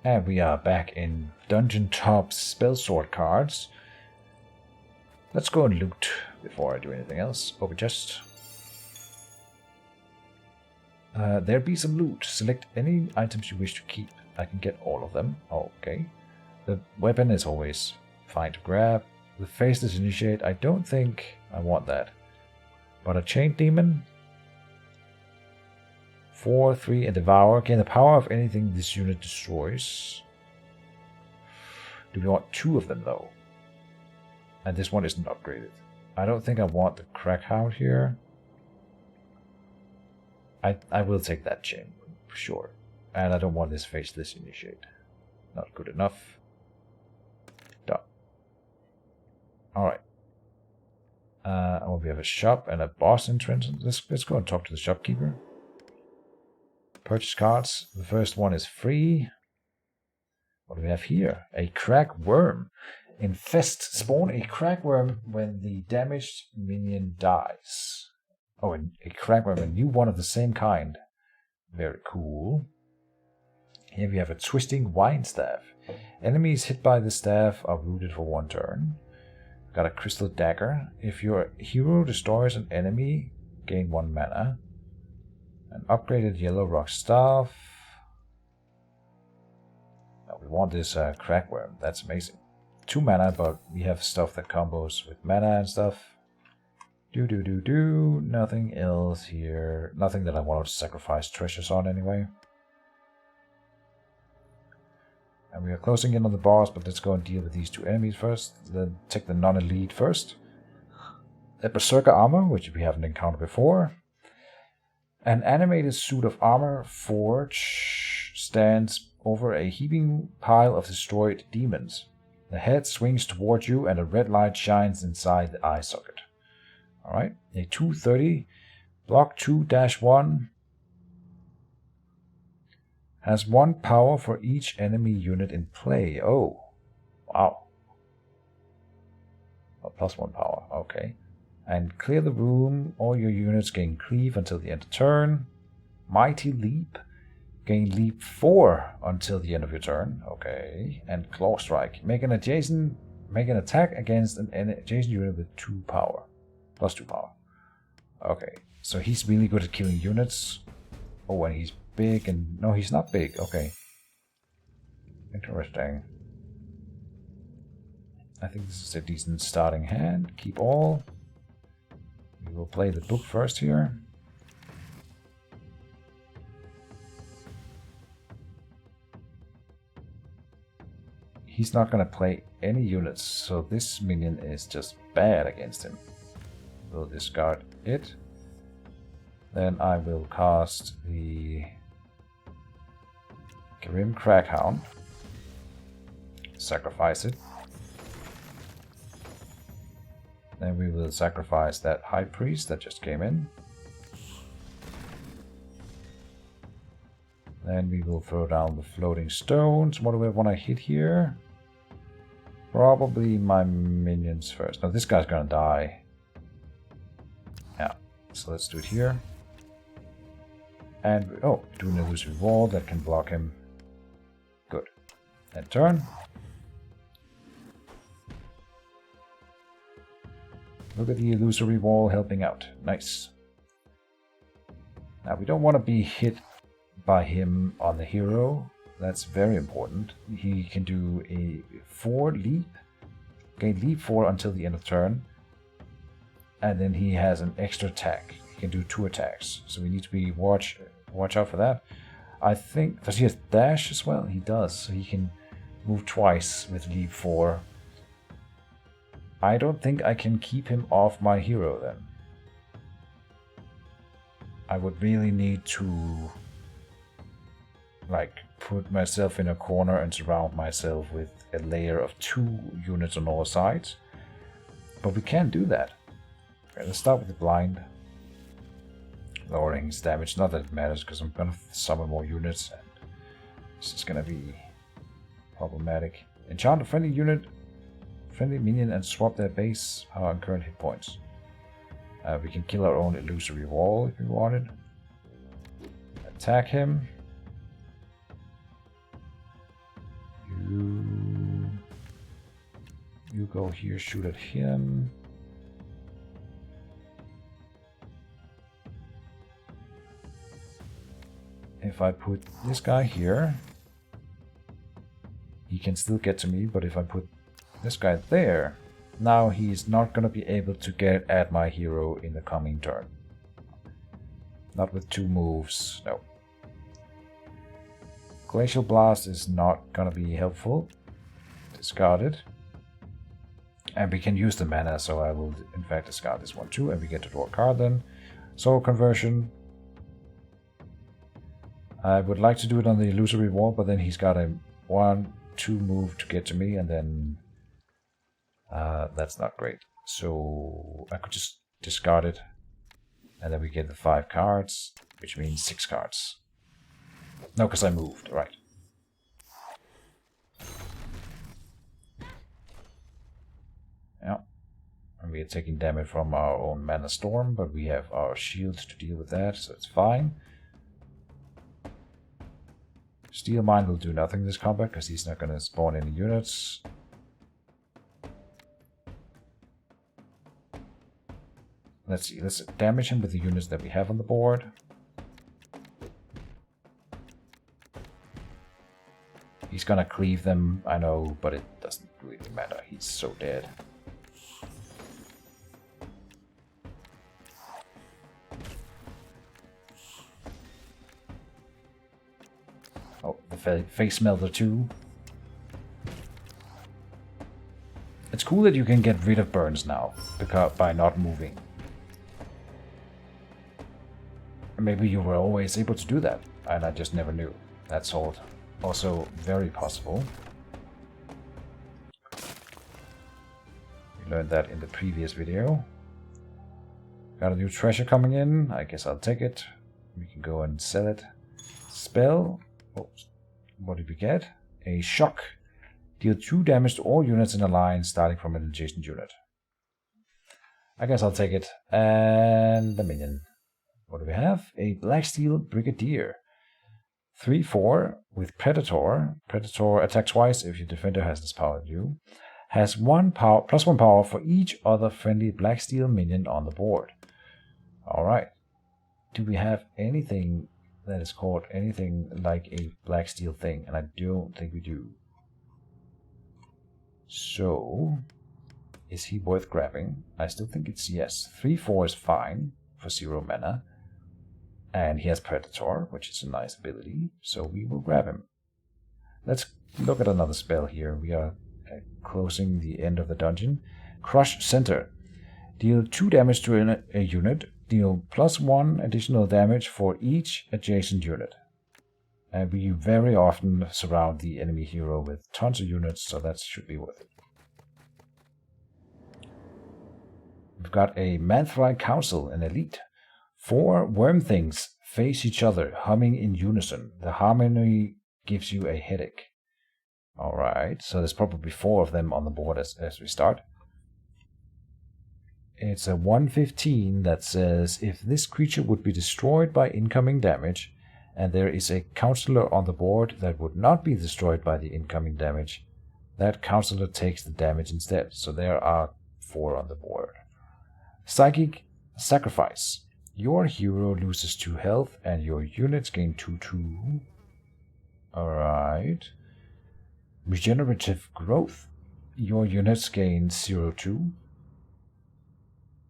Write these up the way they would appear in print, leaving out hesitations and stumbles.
And we are back in DungeonTop Spellsword cards. Let's go and loot before I do anything else. Open chest. There be some loot. Select any items you wish to keep. I can get all of them. Okay. The weapon is always fine to grab. The Faceless Initiate, I don't think I want that. But a Chained Demon. 4, 3, and Devour. Gain the power of anything this unit destroys. Do we want 2 of them though? And this one isn't upgraded. I don't think I want the Crackhound here. I will take that chain, for sure. And I don't want this Faceless Initiate. Not good enough. Done. Alright. We have a shop and a boss entrance. Let's go and talk to the shopkeeper. Purchase cards. The first one is free. What do we have here? A crack worm. Infest. Spawn a crack worm when the damaged minion dies. Oh, and a crack worm. A new one of the same kind. Very cool. Here we have a twisting wine staff. Enemies hit by the staff are rooted for 1 turn. Got a crystal dagger. If your hero destroys an enemy, gain 1 mana. An upgraded yellow rock staff. Now we want this crack worm. That's amazing. 2 mana, but we have stuff that combos with mana and stuff. Nothing else here. Nothing that I want to sacrifice treasures on anyway. And we are closing in on the boss, but let's go and deal with these 2 enemies first. Then take the non-elite first. A Berserker armor, which we haven't encountered before. An animated suit of armor forge stands over a heaping pile of destroyed demons. The head swings toward you and a red light shines inside the eye socket. Alright, a 230, block 2-1, has 1 power for each enemy unit in play. Oh, wow. Oh, plus 1 power, okay. And clear the room. All your units gain cleave until the end of turn. Mighty Leap. Gain leap 4 until the end of your turn. Okay. And Claw Strike. Make an attack against an adjacent unit with 2 power. Plus 2 power. Okay. So he's really good at killing units. Oh, and he's big and... No, he's not big. Okay. Interesting. I think this is a decent starting hand. Keep all. We will play the book first here. He's not going to play any units, so this minion is just bad against him. We'll discard it. Then I will cast the Grim Crackhound. Sacrifice it. Then we will sacrifice that High Priest that just came in. Then we will throw down the Floating Stones. What do I want to hit here? Probably my minions first. No, this guy's gonna die. Yeah, so let's do it here. And, oh, do an illusory wall that can block him. Good. End turn. Look at the illusory wall helping out. Nice. Now, we don't want to be hit by him on the hero. That's very important. He can do a 4 leap. Gain leap 4 until the end of turn. And then he has an extra attack. He can do 2 attacks. So we need to be watch out for that. I think... Does he have dash as well? He does. So he can move twice with leap 4. I don't think I can keep him off my hero then. I would really need to like put myself in a corner and surround myself with a layer of 2 units on all sides. But we can do that. Okay, let's start with the blind. Lowering his damage. Not that it matters because I'm gonna summon more units and this is gonna be problematic. Enchant a friendly unit, friendly minion and swap their base power and current hit points. We can kill our own illusory wall if we wanted. Attack him. go here, shoot at him. If I put this guy here, he can still get to me, but if I put this guy there, now he's not going to be able to get at my hero in the coming turn. Not with 2 moves, no. Glacial Blast is not going to be helpful. Discard it. And we can use the mana, so I will in fact discard this one too, and we get to draw a card then. Soul Conversion. I would like to do it on the Illusory Wall, but then he's got a 1-2 move to get to me, and then that's not great. So I could just discard it, and then we get the 5 cards, which means 6 cards. No, because I moved, right. Yeah. And we are taking damage from our own Mana Storm, but we have our shields to deal with that, so it's fine. Steel Mine will do nothing this combat, because he's not going to spawn any units. Let's see, let's damage him with the units that we have on the board. He's gonna cleave them, I know, but it doesn't really matter. He's so dead. Oh, the face melter too. It's cool that you can get rid of burns now by not moving. Maybe you were always able to do that, and I just never knew. That's also very possible. We learned that in the previous video. Got a new treasure coming in. I guess I'll take it. We can go and sell it. Spell. Oops. What did we get? A shock. Deal 2 damage to all units in a line starting from an adjacent unit. I guess I'll take it. And the minion. What do we have? A Blacksteel Brigadier. 3/4 with Predator. Predator attacks twice if your defender has this power than you. Has +1 power for each other friendly Blacksteel minion on the board. Alright. Do we have anything that is called anything like a Blacksteel thing? And I don't think we do. So, is he worth grabbing? I still think it's yes. 3/4 is fine for 0 mana. And he has Predator, which is a nice ability, so we will grab him. Let's look at another spell here. We are closing the end of the dungeon. Crush Center. Deal 2 damage to a unit. Deal +1 additional damage for each adjacent unit. And we very often surround the enemy hero with tons of units, so that should be worth it. We've got a Manthri Council, an elite. 4 worm things face each other, humming in unison. The harmony gives you a headache. Alright, so there's probably 4 of them on the board as we start. It's a 1/15 that says, if this creature would be destroyed by incoming damage, and there is a counselor on the board that would not be destroyed by the incoming damage, that counselor takes the damage instead. So there are 4 on the board. Psychic Sacrifice. Your hero loses 2 health and your units gain 2/2. Alright. Regenerative Growth. Your units gain 0/2.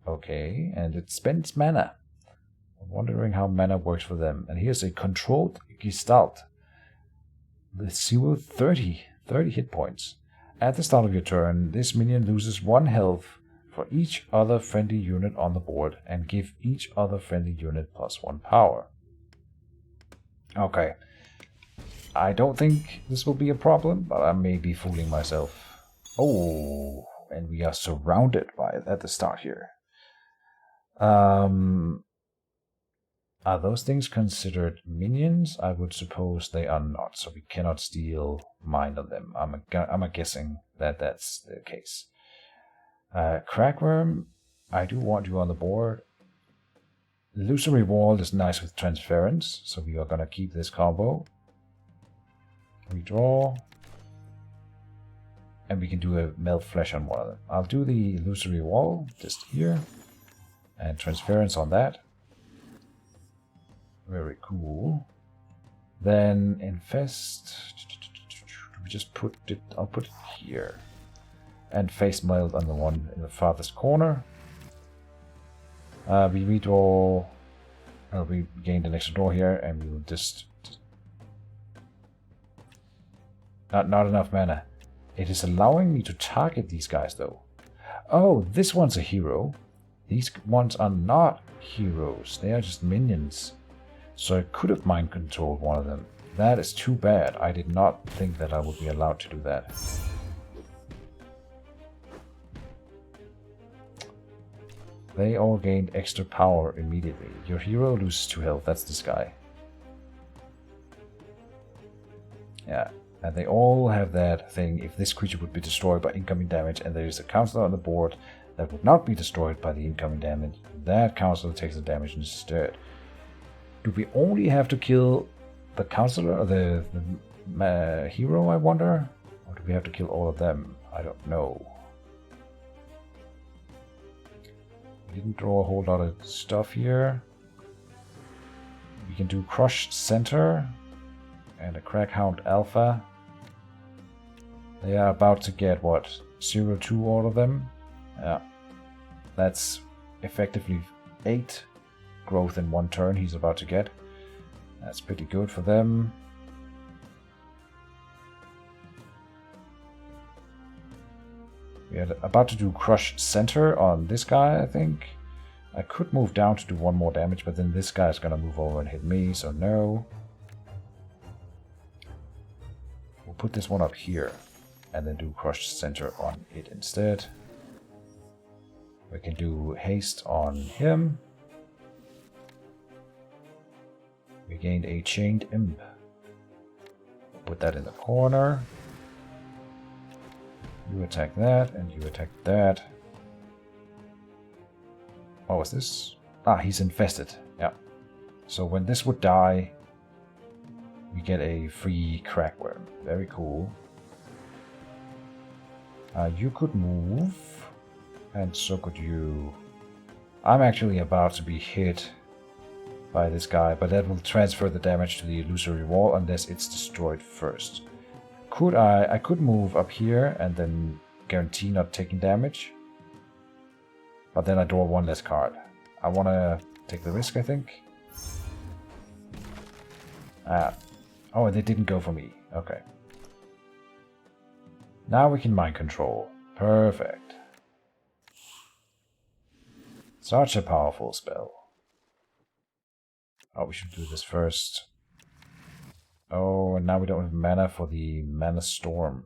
Okay, and it spends mana. I'm wondering how mana works for them. And here's a Controlled Gestalt. With 30 hit points. At the start of your turn, this minion loses 1 health for each other friendly unit on the board, and give each other friendly unit +1 power. Okay. I don't think this will be a problem, but I may be fooling myself. Oh, and we are surrounded by it at the start here. Are those things considered minions? I would suppose they are not, so we cannot steal mind on them. I'm guessing that that's the case. Crackworm, I do want you on the board. Illusory Wall is nice with Transference, so we are going to keep this combo. We draw. And we can do a melt flesh on one of them. I'll do the illusory wall just here. And transference on that. Very cool. Then infest. We just put it. I'll put it here. And face melt on the one in the farthest corner. We redraw. We gained an extra door here, and we will just. Not enough mana. It is allowing me to target these guys though. Oh, this one's a hero. These ones are not heroes. They are just minions. So I could have mind controlled one of them. That is too bad. I did not think that I would be allowed to do that. They all gained extra power immediately. Your hero loses 2 health. That's this guy. Yeah. And they all have that thing. If this creature would be destroyed by incoming damage and there is a counselor on the board that would not be destroyed by the incoming damage, that counselor takes the damage instead. Do we only have to kill the counselor or the hero, I wonder? Or do we have to kill all of them? I don't know. We didn't draw a whole lot of stuff here. We can do Crush Center and a Crackhound Alpha. They are about to get, what, 0-2 all of them? Yeah. That's effectively 8 growth in 1 turn he's about to get. That's pretty good for them. We are about to do Crush Center on this guy, I think. I could move down to do 1 more damage, but then this guy's gonna move over and hit me, so no. We'll put this one up here, and then do Crush Center on it instead. We can do Haste on him. We gained a Chained Imp. Put that in the corner. You attack that, and you attack that. What was this? Ah, he's infested. Yeah. So when this would die, we get a free Crackworm. Very cool. You could move, and so could you. I'm actually about to be hit by this guy, but that will transfer the damage to the illusory wall unless it's destroyed first. I could move up here and then guarantee not taking damage. But then I draw 1 less card. I want to take the risk, I think. Oh, they didn't go for me. Okay. Now we can mind control. Perfect. Such a powerful spell. Oh, we should do this first. Oh, and now we don't have mana for the Mana Storm.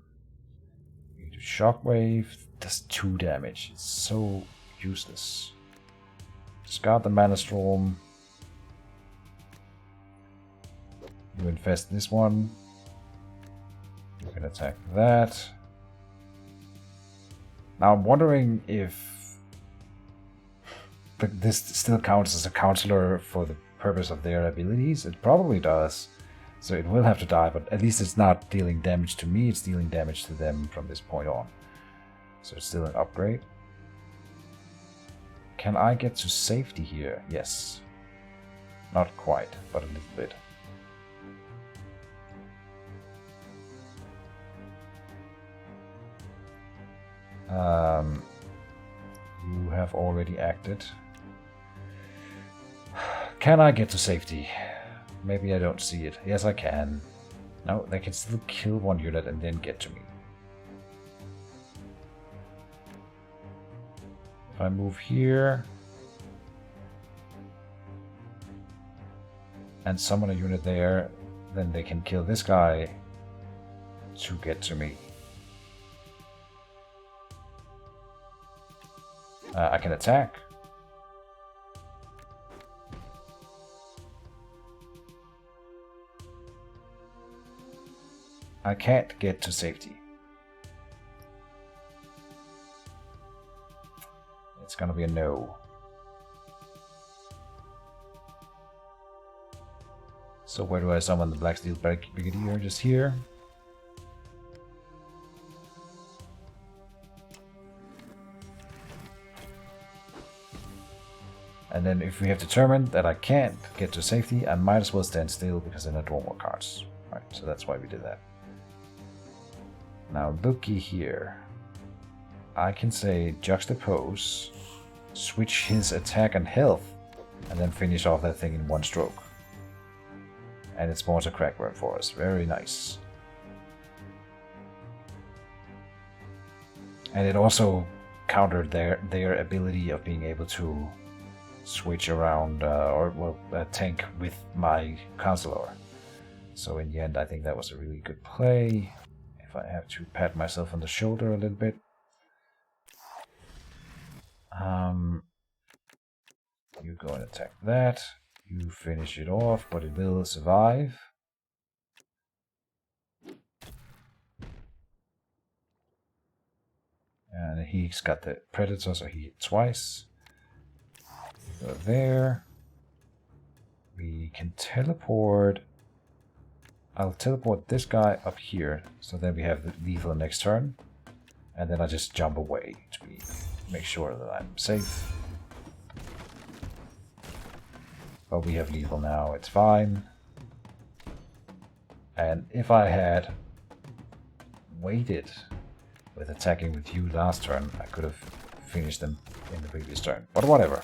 We do Shockwave. Does 2 damage. It's so useless. Discard the Mana Storm. You infest this one. You can attack that. Now I'm wondering if this still counts as a counselor for the purpose of their abilities. It probably does. So it will have to die, but at least it's not dealing damage to me, it's dealing damage to them from this point on. So it's still an upgrade. Can I get to safety here? Yes. Not quite, but a little bit. You have already acted. Can I get to safety? Maybe I don't see it. Yes, I can. No, they can still kill 1 unit and then get to me. If I move here and summon a unit there, then they can kill this guy to get to me. I can attack. I can't get to safety. It's gonna be a no. So where do I summon the Black Steel Brigadier? Just here. And then if we have determined that I can't get to safety, I might as well stand still because then I draw more cards. Right, so that's why we did that. Now looky here. I can say juxtapose, switch his attack and health, and then finish off that thing in one stroke. And it spawns a crackworm for us. Very nice. And it also countered their ability of being able to switch around tank with my counselor. So in the end, I think that was a really good play. If I have to pat myself on the shoulder a little bit. You go and attack that. You finish it off, but it will survive. And he's got the Predator, so he hit twice. Go there. We can teleport. I'll teleport this guy up here, so then we have the lethal next turn. And then I just jump away to make sure that I'm safe. But we have lethal now, it's fine. And if I had waited with attacking with you last turn, I could have finished them in the previous turn. But whatever.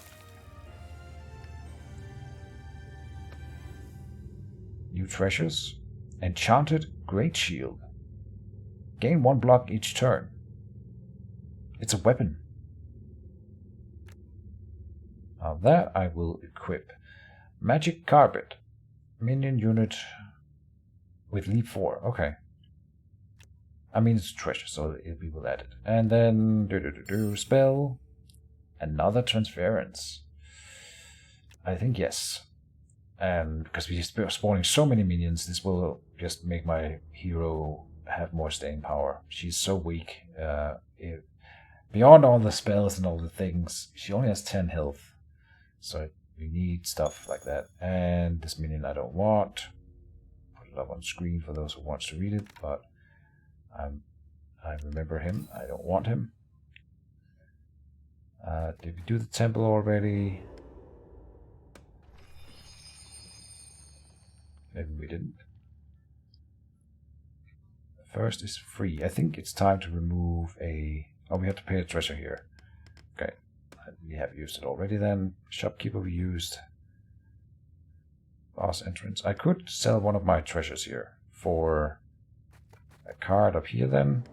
New treasures. Enchanted Great Shield. Gain 1 block each turn. It's a weapon. Now that I will equip. Magic Carpet. Minion unit with leap 4. Okay. I mean, it's a treasure, so we will add it. And then spell. Another transference. I think yes. And because we're spawning so many minions, this will just make my hero have more staying power. She's so weak. Beyond all the spells and all the things, she only has 10 health. So we need stuff like that. And this minion I don't want. Put it up on screen for those who want to read it, but I remember him. I don't want him. Did we do the temple already? Maybe we didn't. First is free. I think it's time to remove a... Oh, we have to pay a treasure here. Okay. We have used it already then. Shopkeeper we used. Boss entrance. I could sell one of my treasures here for a card up here then.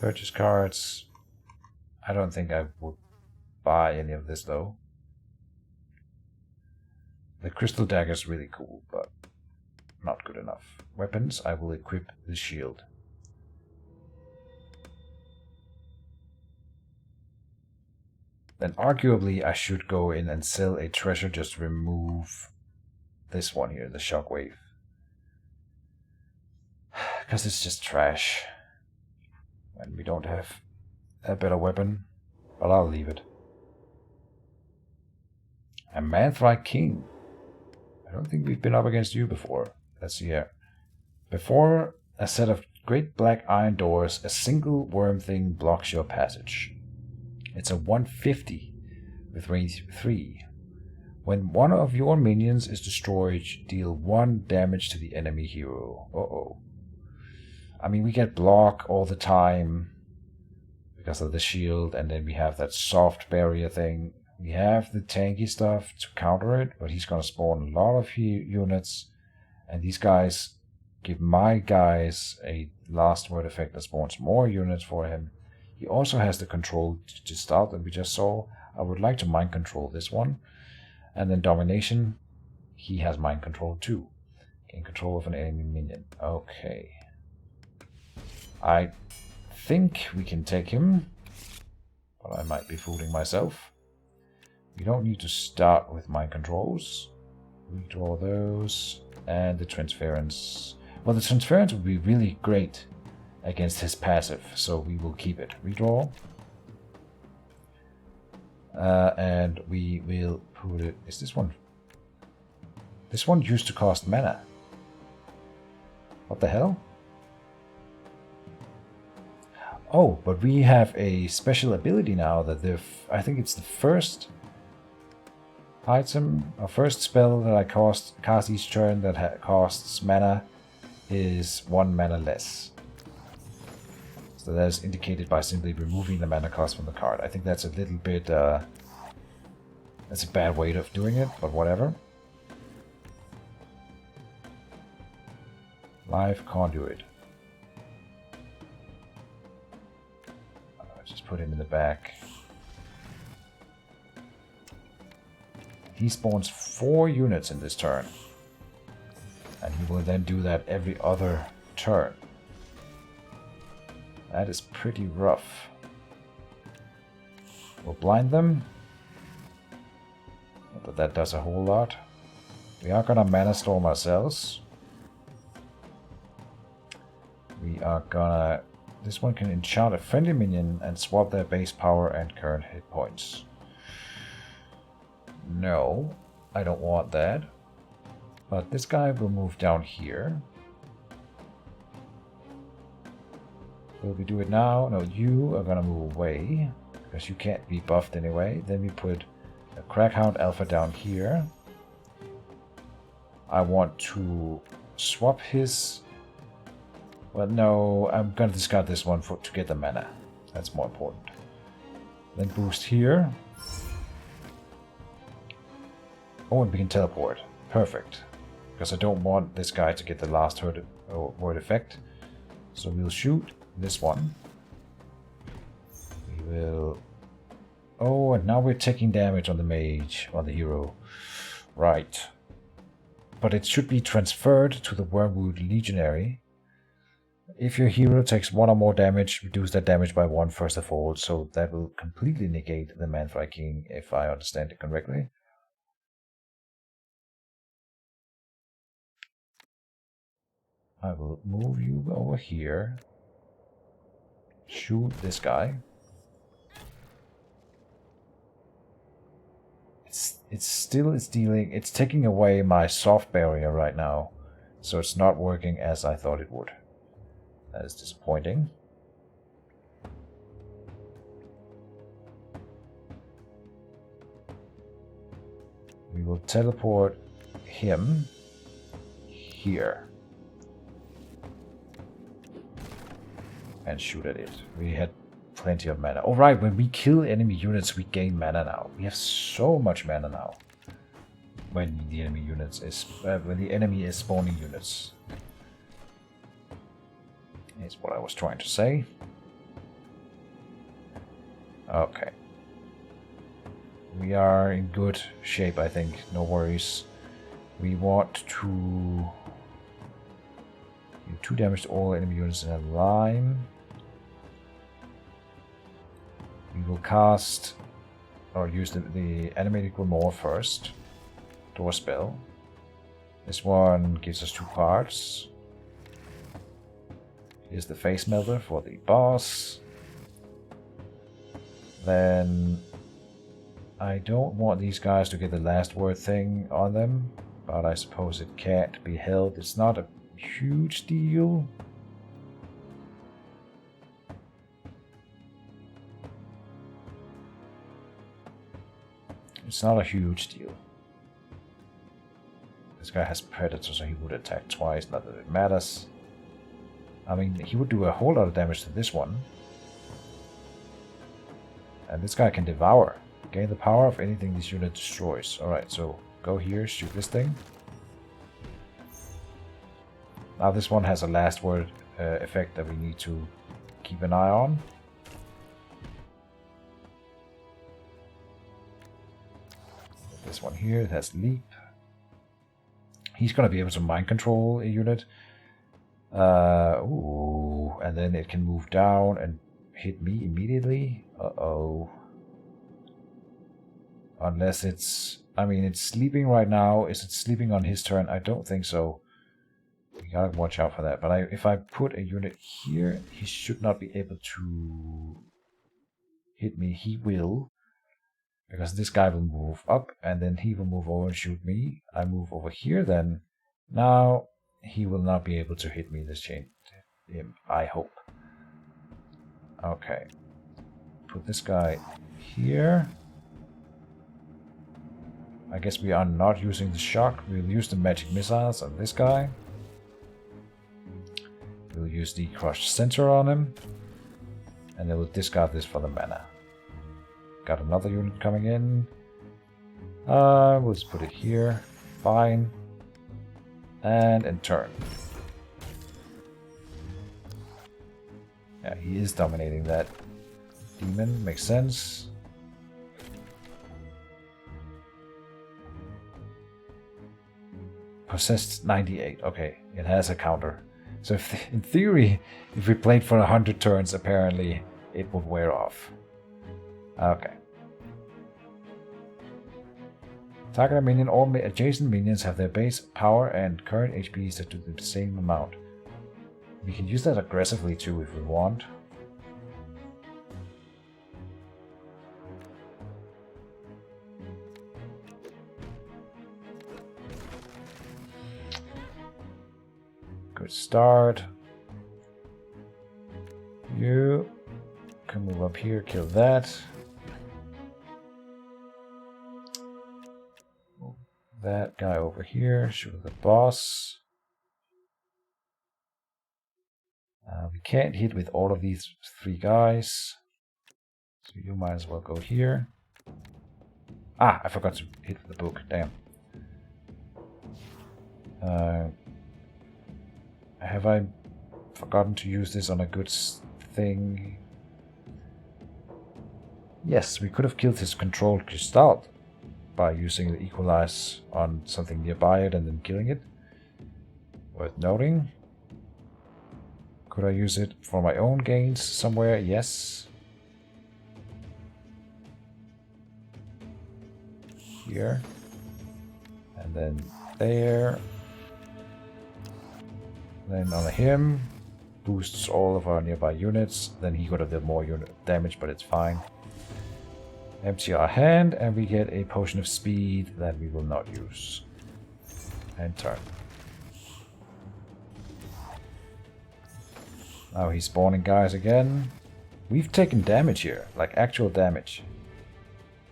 Purchase cards. I don't think I would buy any of this though. The crystal dagger is really cool, but not good enough. Weapons, I will equip the shield. Then arguably I should go in and sell a treasure, just remove this one here, the shockwave. Because it's just trash. And we don't have a better weapon, but I'll leave it. A Manthrite King. I don't think we've been up against you before. Let's see here. Before a set of great black iron doors, a single worm thing blocks your passage. It's a 150 with range 3. When one of your minions is destroyed, deal 1 damage to the enemy hero. Uh-oh. I mean, we get block all the time because of the shield, and then we have that soft barrier thing. We have the tanky stuff to counter it, but he's going to spawn a lot of units, and these guys give my guys a last word effect that spawns more units for him. He also has the control to start that we just saw. I would like to mind control this one. And then domination, he has mind control too. Gain control of an enemy minion. Okay. I think we can take him, but I might be fooling myself. We don't need to start with mind controls. Redraw those. And the transference. Well, the transference would be really great against his passive, so we will keep it. Redraw. And we will put it... Is this one? This one used to cost mana. What the hell? Oh, but we have a special ability now that I think it's the first Item, our first spell that I cast each turn that costs mana is 1 mana less. So that is indicated by simply removing the mana cost from the card. I think that's a little bit... that's a bad way of doing it, but whatever. Live Conduit. Just put him in the back. He spawns 4 units in this turn. And he will then do that every other turn. That is pretty rough. We'll blind them. Not that that does a whole lot. We are gonna Mana Storm ourselves. We are gonna... This one can enchant a friendly minion and swap their base power and current hit points. No, I don't want that. But this guy will move down here. Will we do it now? No, you are gonna move away. Because you can't be buffed anyway. Then we put a Crackhound Alpha down here. I want to swap his... Well, no, I'm gonna discard this one to get the mana. That's more important. Then boost here. Oh, and we can teleport. Perfect. Because I don't want this guy to get the last word effect. So we'll shoot this one. We will... Oh, and now we're taking damage on the mage, on the hero. Right. But it should be transferred to the Wormwood Legionary. If your hero takes 1 or more damage, reduce that damage by 1 first of all, so that will completely negate the Manfly King, if I understand it correctly. I will move you over here. Shoot this guy. It's taking away my soft barrier right now, so it's not working as I thought it would. That is disappointing. We will teleport him here and shoot at it. We had plenty of mana. Alright, when we kill enemy units we gain mana now. We have so much mana now. When the enemy is spawning units. Is what I was trying to say. Okay. We are in good shape, I think. No worries. We want to do 2 damage to all enemy units in a line. We will cast or use the animated Grimoire first. Door spell. This one gives us 2 cards. Here's the face melter for the boss. Then I don't want these guys to get the last word thing on them, but I suppose it can't be helped. It's not a huge deal. It's not a huge deal. This guy has Predator, so he would attack twice, not that it matters. I mean, he would do a whole lot of damage to this one. And this guy can devour. Gain the power of anything this unit destroys. Alright, so go here, shoot this thing. Now this one has a last word effect that we need to keep an eye on. This one here, it has leap. He's going to be able to mind control a unit. Ooh, and then it can move down and hit me immediately. Uh-oh. Unless it's... I mean, it's sleeping right now. Is it sleeping on his turn? I don't think so. We gotta watch out for that. But if I put a unit here, he should not be able to hit me. He will. Because this guy will move up, and then he will move over and shoot me. I move over here, then. Now, he will not be able to hit me this chain. Him, I hope. Okay. Put this guy here. I guess we are not using the shock. We'll use the magic missiles on this guy. We'll use the crushed center on him. And then we'll discard this for the mana. Got another unit coming in. We'll just put it here. Fine. And in turn. Yeah, he is dominating that demon. Makes sense. Possessed 98. Okay, it has a counter. So if, in theory, if we played for 100 turns, apparently it would wear off. Okay. Target minion or adjacent minions have their base power and current HP set to the same amount. We can use that aggressively too if we want. Good start. You can move up here, kill that. Move that guy over here, shoot the boss. We can't hit with all of these 3 guys. So you might as well go here. Ah, I forgot to hit the book, damn. Have I forgotten to use this on a good thing? Yes, we could have killed his controlled gestalt by using the equalize on something nearby it and then killing it. Worth noting. Could I use it for my own gains somewhere? Yes. Here. And then there. Then on him, boosts all of our nearby units. Then he could have done more unit damage, but it's fine. Empty our hand, and we get a potion of speed that we will not use. And turn. Now he's spawning guys again. We've taken damage here, like actual damage.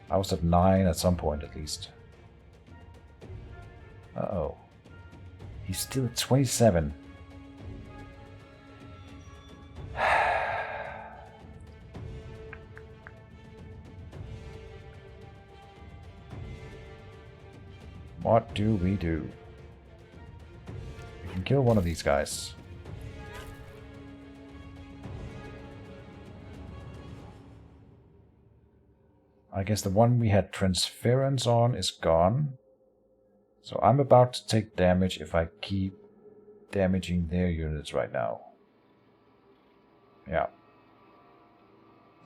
I was at 9 at some point at least. Uh-oh. He's still at 27. What do we do? We can kill one of these guys. I guess the one we had transference on is gone. So I'm about to take damage if I keep damaging their units right now. Yeah.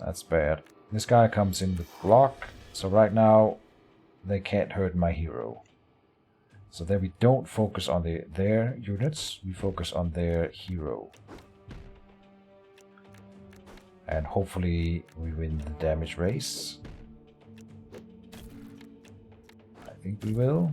That's bad. This guy comes in with block. So right now they can't hurt my hero. So there we don't focus on their units. We focus on their hero. And hopefully we win the damage race. I think we will.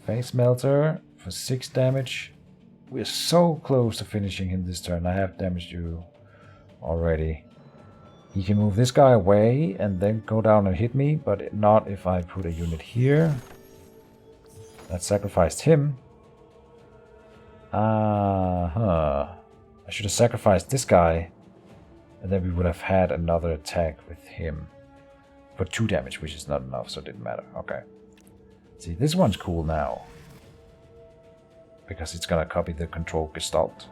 Face Melter for 6 damage. We're so close to finishing him this turn. I have damaged you already. He can move this guy away and then go down and hit me, but not if I put a unit here. That sacrificed him. I should have sacrificed this guy, and then we would have had another attack with him. For 2 damage, which is not enough, so it didn't matter. Okay. See, this one's cool now. Because it's gonna copy the control gestalt.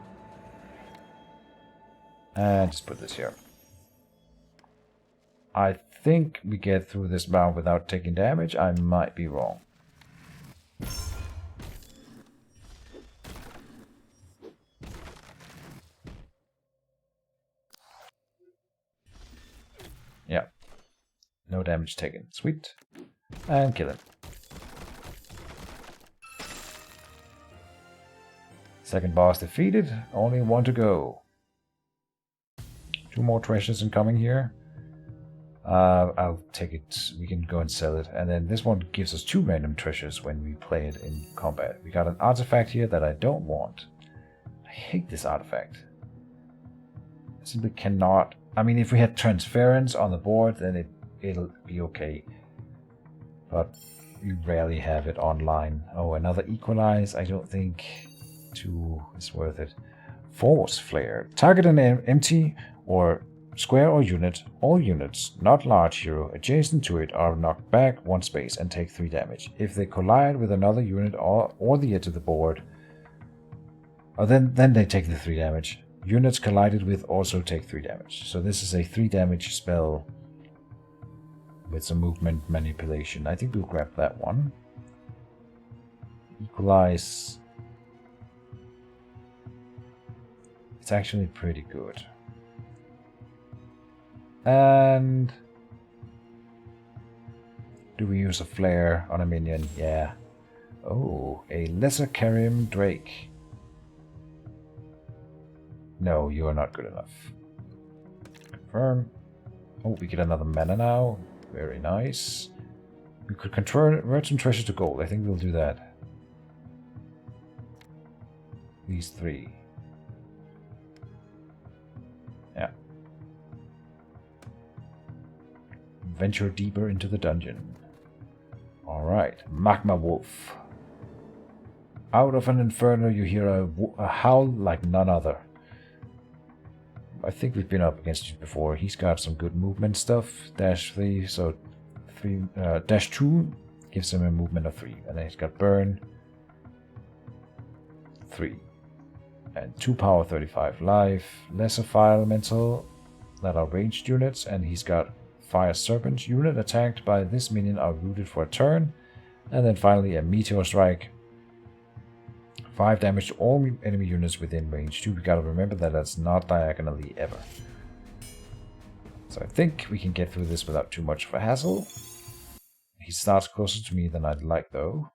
And just put this here. I think we get through this round without taking damage. I might be wrong. Yeah. No damage taken. Sweet. And kill him. Second boss defeated. Only 1 to go. 2 more treasures incoming here. I'll take it. We can go and sell it. And then this one gives us 2 random treasures when we play it in combat. We got an artifact here that I don't want. I hate this artifact. simply cannot. I mean, if we had transference on the board, then it'll be okay. But we rarely have it online. Oh, another equalize. I don't think 2 is worth it. Force flare. Target an empty or square or unit. All units, not large hero, adjacent to it are knocked back 1 space and take 3 damage. If they collide with another unit or the edge of the board, then they take the 3 damage. Units collided with also take 3 damage. So this is a 3 damage spell with some movement manipulation. I think we'll grab that one. Equalize. It's actually pretty good. And do we use a flare on a minion? Yeah. Oh, a Lesser Karim Drake. No, you are not good enough. Confirm. Oh, we get another mana now. Very nice. We could convert some treasure to gold. I think we'll do that. These 3. Yeah. Venture deeper into the dungeon. Alright. Magma Wolf. Out of an inferno you hear a howl like none other. I think we've been up against it before. He's got some good movement stuff. Dash 3, so dash 2 gives him a movement of 3. And then he's got burn 3. And 2 power, 35 life. Lesser fire elemental that are ranged units. And he's got fire serpent. Unit attacked by this minion are rooted for a turn. And then finally a meteor strike. 5 damage to all enemy units within range 2. We gotta remember that that's not diagonally ever. So I think we can get through this without too much of a hassle. He starts closer to me than I'd like though.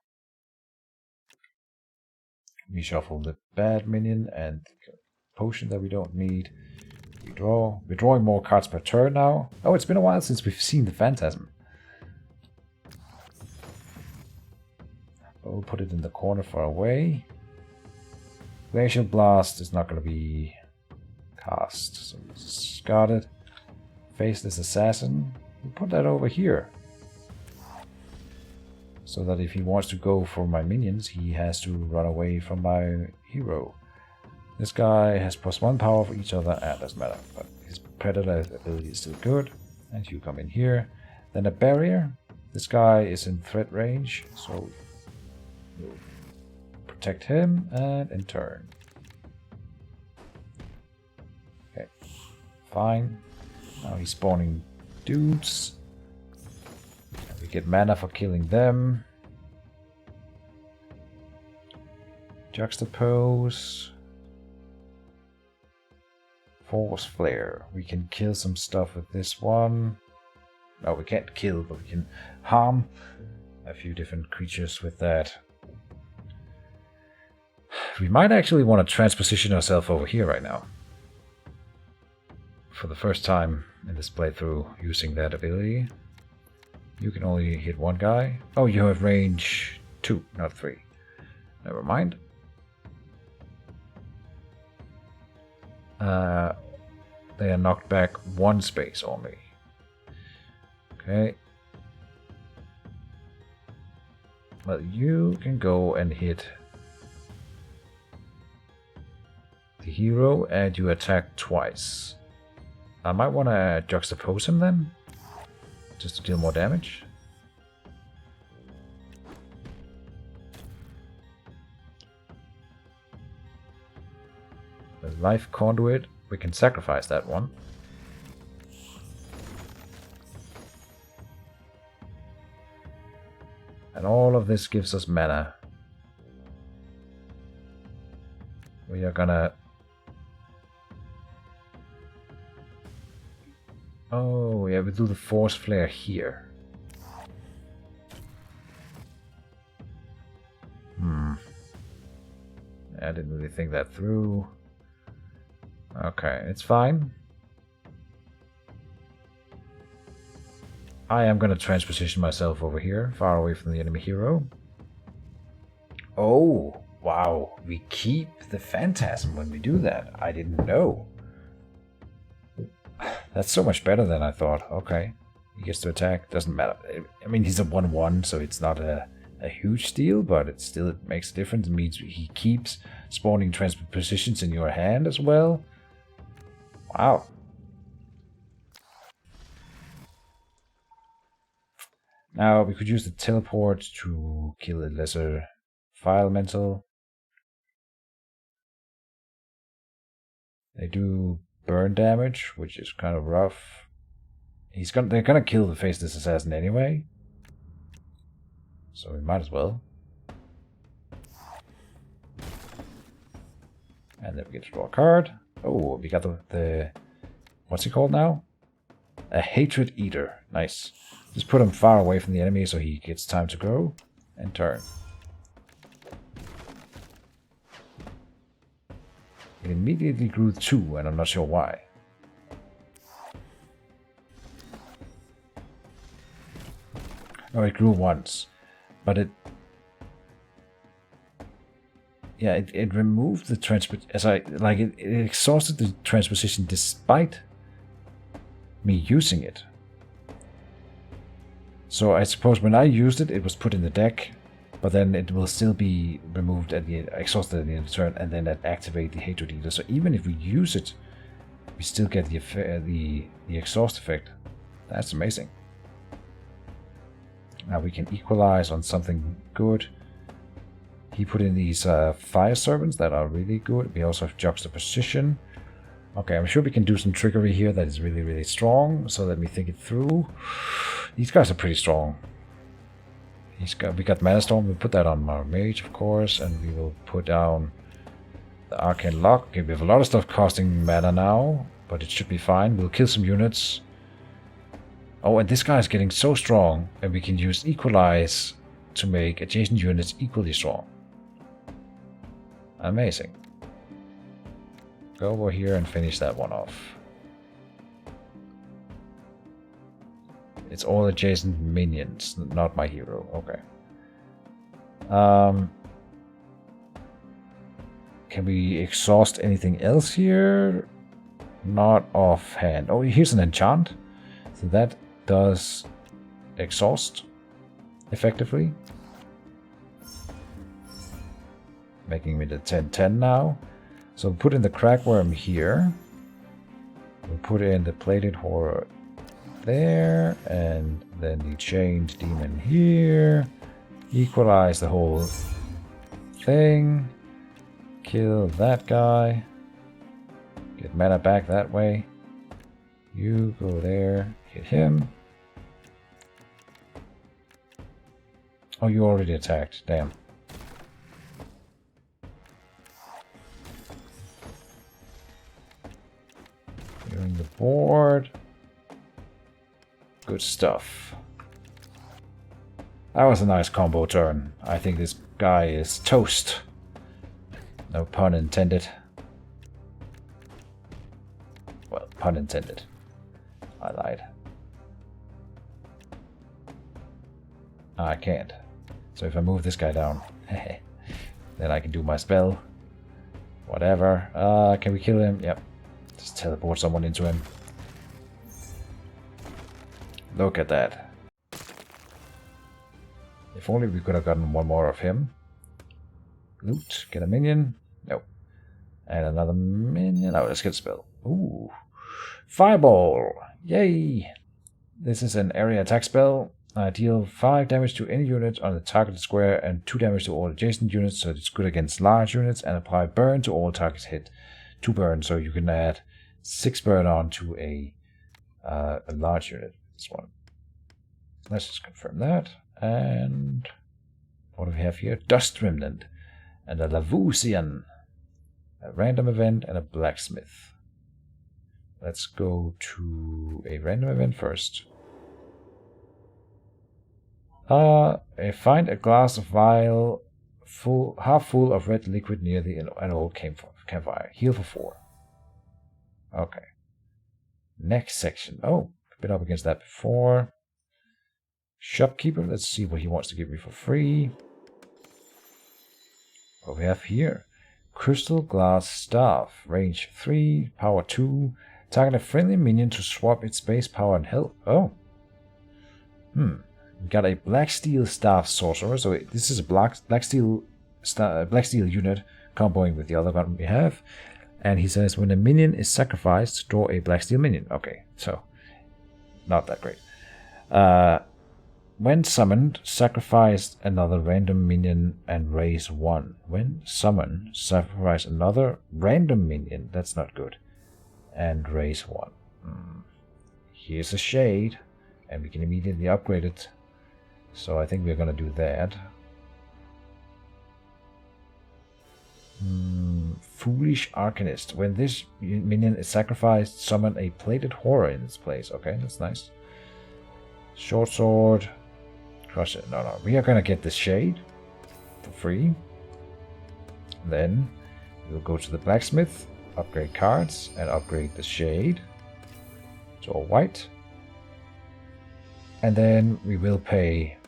We shuffle the bad minion and potion that we don't need. We draw. We're drawing more cards per turn now. Oh, it's been a while since we've seen the Phantasm. We'll put it in the corner far away. Glacial Blast is not going to be cast, so we discard it. Faceless Assassin. We'll put that over here. So that if he wants to go for my minions, he has to run away from my hero. This guy has +1 power for each other, and doesn't matter, but his Predator ability is still good. And you come in here. Then a barrier. This guy is in threat range, so we'll protect him, and in turn. Okay, fine. Now he's spawning dudes. We get mana for killing them. Juxtapose. Force Flare. We can kill some stuff with this one. No, we can't kill, but we can harm a few different creatures with that. We might actually want to transposition ourselves over here right now. For the first time in this playthrough using that ability. You can only hit 1 guy. Oh, you have range 2, not 3. Never mind. They are knocked back 1 space only. Okay. Well, you can go and hit the hero and you attack twice. I might want to juxtapose him then, just to deal more damage. The life conduit, we can sacrifice that one. And all of this gives us mana. We are gonna... Oh, yeah, we do the Force Flare here. I didn't really think that through. Okay, it's fine. I am gonna transposition myself over here, far away from the enemy hero. Oh, wow. We keep the Phantasm when we do that. I didn't know. That's so much better than I thought. Okay. He gets to attack. Doesn't matter. I mean, he's a 1/1, so it's not a huge deal, but it makes a difference. It means he keeps spawning transport positions in your hand as well. Wow. Now, we could use the teleport to kill a lesser elemental. They do burn damage, which is kind of rough. They're gonna kill the Faceless Assassin anyway. So we might as well. And then we get to draw a card. Oh, we got the what's he called now? A Hatred Eater. Nice. Just put him far away from the enemy so he gets time to grow and turn. It immediately grew 2, and I'm not sure why. No, it grew once. But it removed the it exhausted the transposition despite me using it. So I suppose when I used it, it was put in the deck, but then it will still be removed exhausted at the end of the turn, and then activate the Hatred Eater. So even if we use it, we still get the exhaust effect. That's amazing. Now we can equalize on something good. He put in these Fire Servants that are really good. We also have Juxtaposition. Okay, I'm sure we can do some trickery here that is really, really strong. So let me think it through. These guys are pretty strong. We got Mana Storm. We'll put that on our Mage, of course, and we will put down the Arcane Lock. Okay, we have a lot of stuff costing mana now, but it should be fine. We'll kill some units. Oh, and this guy is getting so strong, and we can use Equalize to make adjacent units equally strong. Amazing. Go over here and finish that one off. It's all adjacent minions, not my hero. Okay. Can we exhaust anything else here? Not offhand. Oh, here's an enchant. So that does exhaust effectively. Making me the 10/10 now. So we'll put in the Crackworm here. We'll put in the Plated Horror there, and then the Chained Demon here. Equalize the whole thing. Kill that guy. Get mana back that way. You go there. Hit him. Oh, you already attacked. Damn. Clearing the board. Good stuff. That was a nice combo turn. I think this guy is toast. No pun intended. Well, pun intended. I lied. I can't. So if I move this guy down, then I can do my spell. Whatever. Can we kill him? Yep. Just teleport someone into him. Look at that. If only we could have gotten one more of him. Loot. Get a minion. Nope. And another minion. Oh, let's get a spell. Ooh. Fireball. Yay. This is an area attack spell. Deal 5 damage to any unit on the targeted square and 2 damage to all adjacent units, so it's good against large units, and apply burn to all targets hit. 2 burn, so you can add 6 burn on to a large unit. This one. Let's just confirm that. And what do we have here? Dust Remnant and a Luciana. A random event and a blacksmith. Let's go to a random event first. Find a glass of vial half full of red liquid near an old campfire. Heal for 4. Okay. Next section. Oh, been up against that before. Shopkeeper. Let's see what he wants to give me for free. What we have here. Crystal glass staff. Range 3, power 2, Target a friendly minion to swap its base power and health. Oh. We got a Black Steel Staff Sorcerer. So this is a Black Steel unit comboing with the other one we have. And he says when a minion is sacrificed, draw a Black Steel minion. Okay, so not that great. When summoned, sacrifice another random minion and raise 1. When summoned, sacrifice another random minion. That's not good. And raise 1. Here's a shade. And we can immediately upgrade it. So I think we're going to do that. Foolish Arcanist. When this minion is sacrificed, summon a plated horror in its place. Okay, that's nice. Short sword. Crush it. No. We are going to get the shade for free. Then we'll go to the blacksmith, upgrade cards, and upgrade the shade to all white. And then we will pay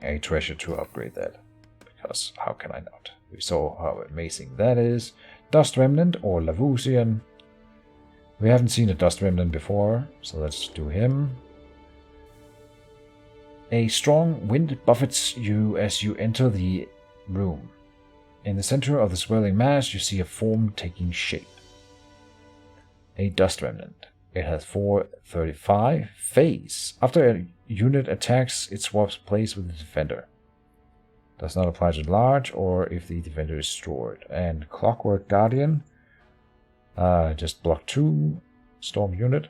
a treasure to upgrade that. Because how can I not? We saw how amazing that is. Dust Remnant or Lavusian. We haven't seen a Dust Remnant before, so let's do him. A strong wind buffets you as you enter the room. In the center of the swirling mass, you see a form taking shape. A Dust Remnant. It has 435 phase. After a unit attacks, it swaps place with the defender. Does not apply to large or if the defender is destroyed. And Clockwork Guardian. Just block 2. Storm unit.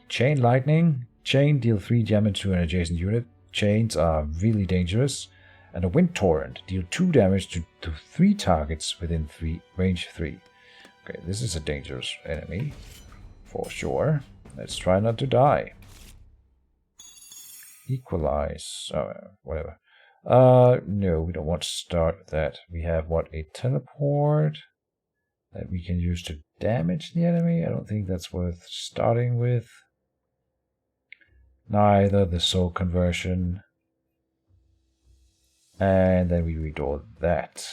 Chain Lightning. Chain deal 3 damage to an adjacent unit. Chains are really dangerous. And a Wind Torrent. Deal 2 damage to 3 targets within range 3. Okay, this is a dangerous enemy. For sure. Let's try not to die. Equalize. Oh, whatever. No, we don't want to start with that. We have, what, a teleport that we can use to damage the enemy? I don't think that's worth starting with. Neither the soul conversion. And then we redraw that.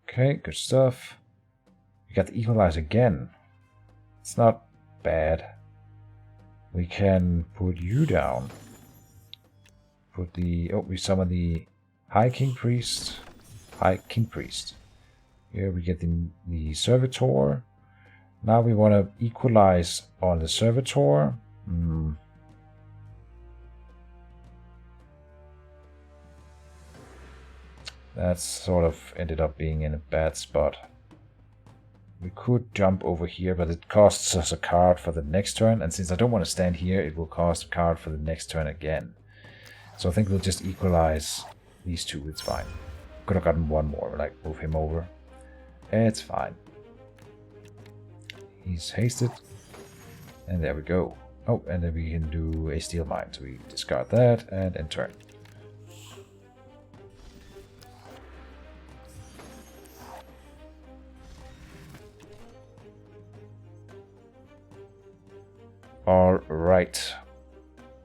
Okay, good stuff. We got the equalize again. It's not bad. We can put you down. Put the... Oh, we summon the High King Priest. High King Priest. Here we get the Servitor. Now we want to equalize on the Servitor. That sort of ended up being in a bad spot. We could jump over here, but it costs us a card for the next turn. And since I don't want to stand here, it will cost a card for the next turn again. So I think we'll just equalize these two. It's fine. Could have gotten one more, like move him over. It's fine. He's hasted. And there we go. Oh, and then we can do a steel mine. So we discard that and end turn. Alright.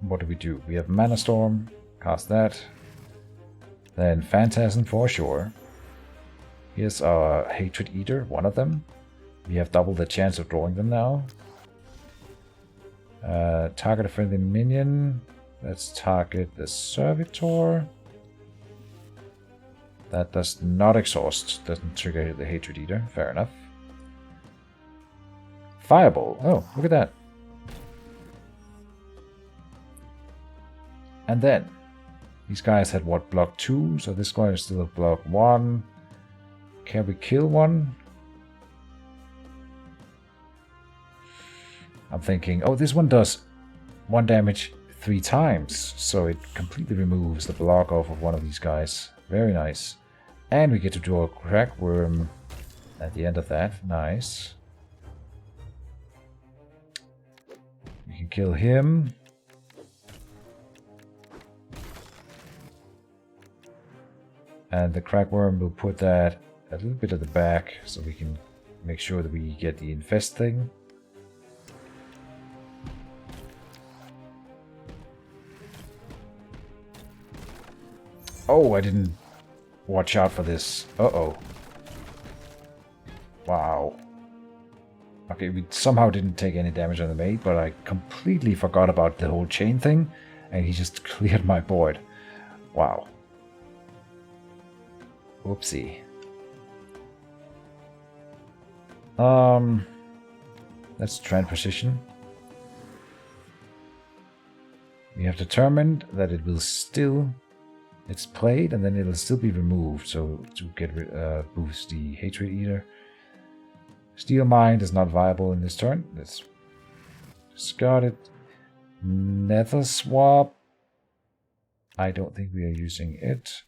What do? We have Mana Storm. Cast that. Then Phantasm for sure. Here's our Hatred Eater, one of them. We have double the chance of drawing them now. Target a friendly minion. Let's target the Servitor. That does not exhaust. Doesn't trigger the Hatred Eater. Fair enough. Fireball. Oh, look at that. And then, these guys had what, block 2, so this one is still at block 1. Can we kill one? I'm thinking, oh, this one does 1 damage 3 times, so it completely removes the block off of one of these guys. Very nice. And we get to draw a Crack Worm at the end of that. Nice. We can kill him. And the Crack Worm will put that a little bit at the back so we can make sure that we get the infest thing. Oh, I didn't watch out for this. Uh-oh. Wow. Okay, we somehow didn't take any damage on the mate, but I completely forgot about the whole chain thing, and he just cleared my board. Wow. Whoopsie. Let's try and position. We have determined that it will still... It's played, and then it'll still be removed, so to get boost the Hatred Eater. Steel Mind is not viable in this turn. Let's discard it. Nether Swap. I don't think we are using it.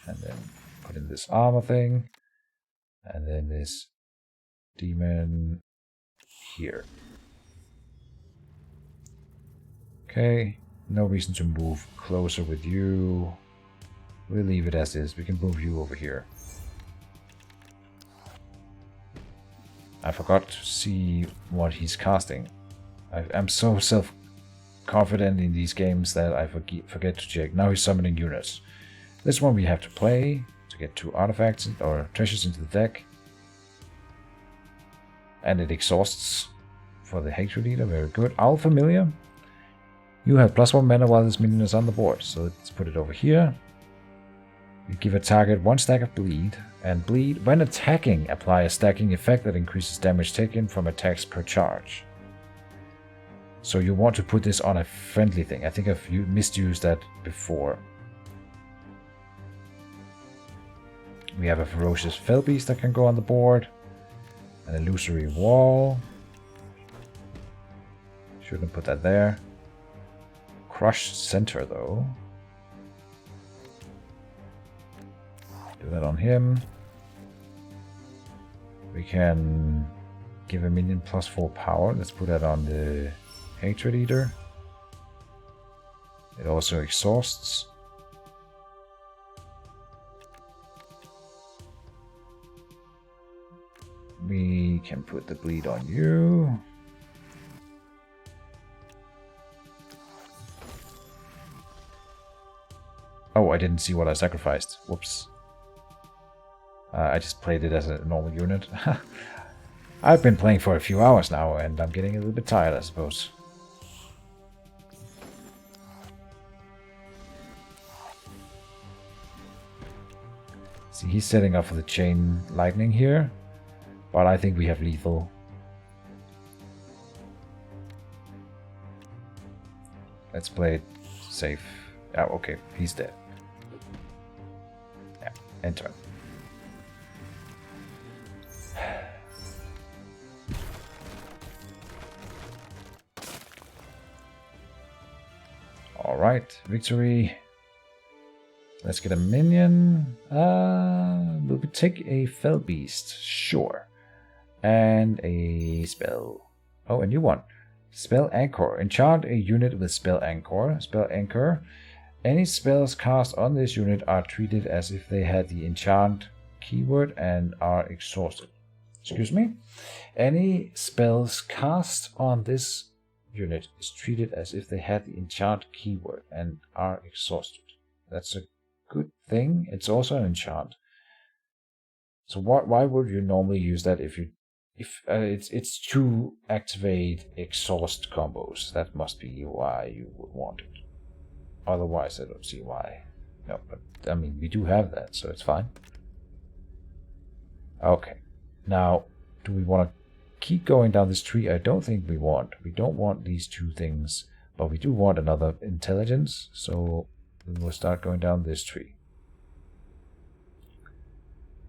And then put in this armor thing. And then this demon here. Okay, no reason to move closer with you. We'll leave it as is. We can move you over here. I forgot to see what he's casting. I'm so self-confident in these games that I forget to check. Now he's summoning units. This one we have to play to get 2 artifacts or treasures into the deck. And it exhausts for the Hatred Eater. Very good. Owl Familiar. You have +1 mana while this minion is on the board. So let's put it over here. We give a target 1 stack of bleed. And bleed, when attacking, apply a stacking effect that increases damage taken from attacks per charge. So you want to put this on a friendly thing. I think I've misused that before. We have a Ferocious Fellbeast that can go on the board. An Illusory Wall. Shouldn't put that there. Crush Center though. Do that on him. We can give a minion +4 power. Let's put that on the Hatred Eater. It also exhausts. We can put the bleed on you. Oh, I didn't see what I sacrificed. Whoops. I just played it as a normal unit. I've been playing for a few hours now, and I'm getting a little bit tired, I suppose. See, he's setting up for the chain lightning here, but I think we have lethal. Let's play it safe. Oh, okay, he's dead. Yeah, end turn. Alright, victory. Let's get a minion. Will we take a Fellbeast? Sure. And a spell. Oh, a new one. Spell Anchor. Enchant a unit with Spell Anchor. Spell Anchor. Any spells cast on this unit are treated as if they had the enchant keyword and are exhausted. Excuse me? Any spells cast on this unit is treated as if they had the enchant keyword and are exhausted. That's a good thing. It's also an enchant. So why would you normally use that if it's to activate exhaust combos? That must be why you would want it. Otherwise, I don't see why. No, but I mean, we do have that, so it's fine. Okay. Now, do we want to keep going down this tree? I don't think we want. We don't want these 2 things, but we do want another intelligence, so we'll start going down this tree.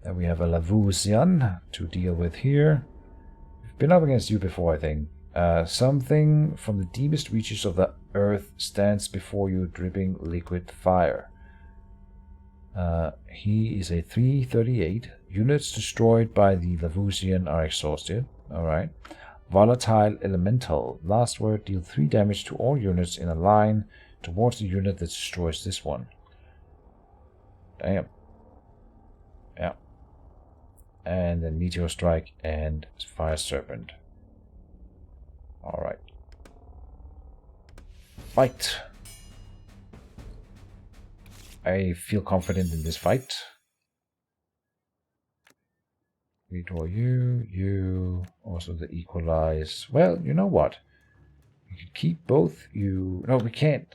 Then we have a Luciana to deal with here. We've been up against you before, I think. Something from the deepest reaches of the earth stands before you, dripping liquid fire. He is a 338. Units destroyed by the Luciana are exhausted. Alright. Volatile Elemental. Last word, deal 3 damage to all units in a line towards the unit that destroys this one. Damn. Yeah. And then Meteor Strike and Fire Serpent. Alright. Fight. I feel confident in this fight. Redraw you, also the equalize. Well, you know what? We could keep both you. No, we can't.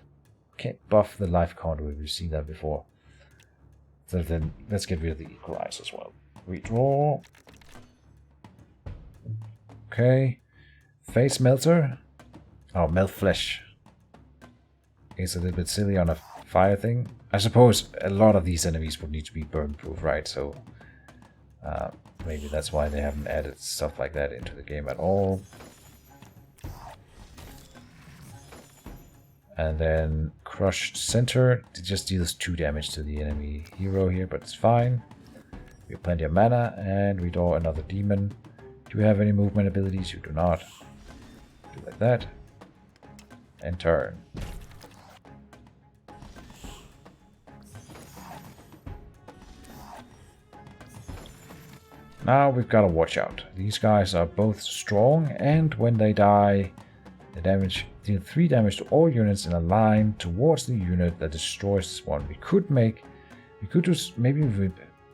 Can't buff the life conduit. We've seen that before. So then let's get rid of the equalize as well. Redraw. Okay. Face melter. Oh, melt flesh. It's a little bit silly on a fire thing. I suppose a lot of these enemies would need to be burn proof, right? So maybe that's why they haven't added stuff like that into the game at all. And then crushed center. It just deals 2 damage to the enemy hero here, but it's fine. We have plenty of mana, and we draw another demon. Do we have any movement abilities? You do not. Do like that. And turn. Now we've got to watch out. These guys are both strong, and when they die, the damage deal 3 damage to all units in a line towards the unit that destroys this one. We could just, maybe if we